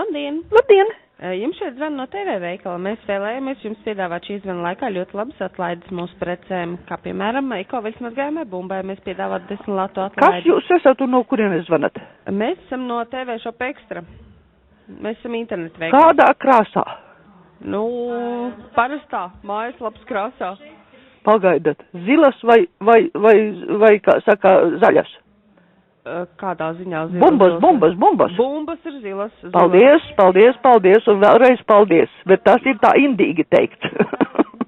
Labdien! Labdien! Jums šeit zvana no TV veikala. Mēs vēlējamies jums piedāvāt šī zvana laikā ļoti labas atlaides mūsu precēm, kā piemēram ekoviļas mazgājumai bumbai. Mēs piedāvāt 10 latu atlaidi. Kas jūs esat un no kurienes zvanat? Mēs esam no TV Shop Extra. Mēs esam internetu veikals. Kādā krāsā? Nu, parastā, mājaslapas krāsā. Pagaidat, zilas vai kā saka, zaļas? Kādā ziņā zilas? Bumbas. Bumbas ir zilas. Paldies un vēlreiz paldies, bet tas ir tā indīgi teikt.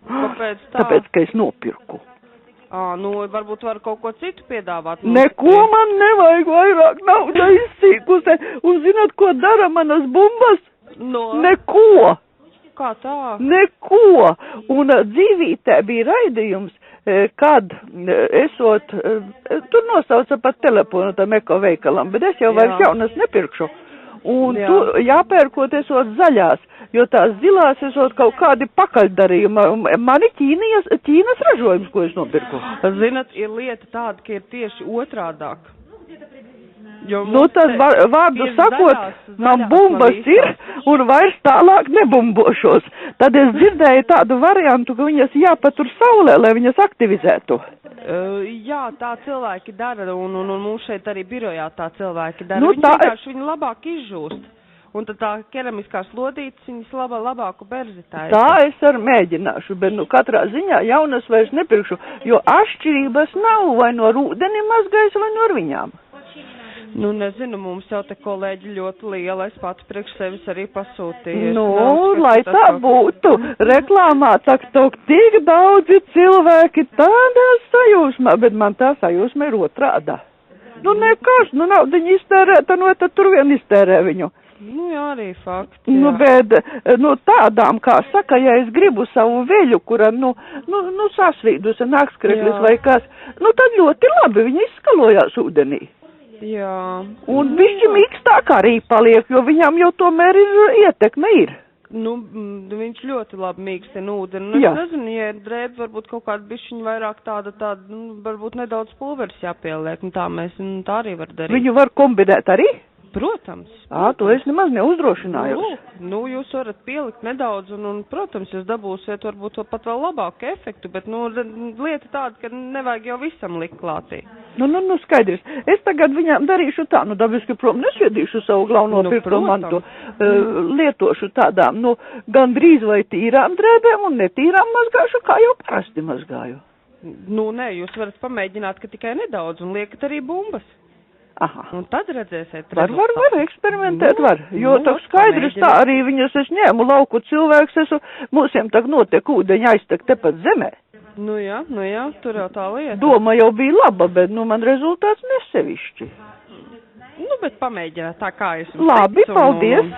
Kāpēc tā? Tāpēc, ka es nopirku. Nu, varbūt var kaut ko citu piedāvāt. Neko man nevajag vairāk nauda izsīkusē, un zināt, ko dara manas bumbas? No? Neko! Kā tā? Neko! Un dzīvītē bija raidījums, kad esot, tur nosauca pat telefonu tam eko veikalam, bet es jau vairs jaunas nepirkšu. Un tu jāpērkot esot zaļās, jo tās zilās esot kaut kādi pakaļdarījumi. Mani Ķīnas ražojums, ko es nopirku. Zinat, ir lieta tāda, ka ir tieši otrādāk. Nu, tad vārdu sakot, man bumbas ir un vairs tālāk nebumbošos. Tad es dzirdēju tādu variantu, ka viņas jāpatur saulē, lai viņas aktivizētu. Jā, tā cilvēki dara, un mums šeit arī birojā tā cilvēki dara. Nu, vienkārši viņi labāk izžūst. Un tad tā keramiskās lodītes, viņas labāku berzi taisa. Tā es arī mēģināšu, bet katrā ziņā jaunas vairs nepirkšu, jo atšķirības nav vai no rūdeni mazgais vai no viņām. Nu, nezinu, mums jau te kolēģi ļoti liela, es pati priekš sevis arī pasūtīju. Nu, lai tā būtu, reklāmā tak tik daudzi cilvēki tādā sajūsmā, bet man tā sajūsma ir otrādā. Nu, nekas, naudiņu iztērēta, tad tur vien iztērē viņu. Nu, jā, arī fakti. Nu, bet, tādām, kā saka, ja es gribu savu veļu, kura, sasvīdusi nakskreklis vai kas, tad ļoti labi, viņa izskalojās ūdenī. Jā. Un bišķi mīkstāk arī paliek, jo viņam jau tomēr ir ietekme ir. Nu, viņš ļoti labi mīkstina ūdeni. Es nezinu, ja ir drēbi, varbūt kaut kāda bišķiņa vairāk tāda, varbūt nedaudz pulveris jāpieliek, tā arī var darīt. Viņu var kombinēt arī? Protams. To es nemaz neuzdrošināju. Nu, jūs varat pielikt nedaudz un protams, jūs dabūsiet varbūt pat vēl labāku efektu, bet, lieta tāda, ka nevajag jau visam likt klātī. Skaidrs. Es tagad viņām darīšu tā, dabiski, prom, nesviedīšu savu galveno pirkto mantu, lietošu tādām, gandrīz vai tīrām drēbēm un netīrām mazgāšu, kā jau parasti mazgāju. Nē, jūs varat pamēģināt, ka tikai nedaudz un liekat arī bumbas. Aha. Un tad redzēsiet. Var eksperimentēt, var. Jo tā skaidrs tā arī viņas es ņēmu lauku cilvēks, mūsiem tak notiek ūdeņa aiztek tepat zemē. Nu jā, tur jau tā lieta. Doma jau bija laba, bet man rezultāts nesevišķi. Bet pamēģināt tā kā es. Labi, paldies.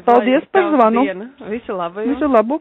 Paldies par zvanu. Visu labu. Visu labu.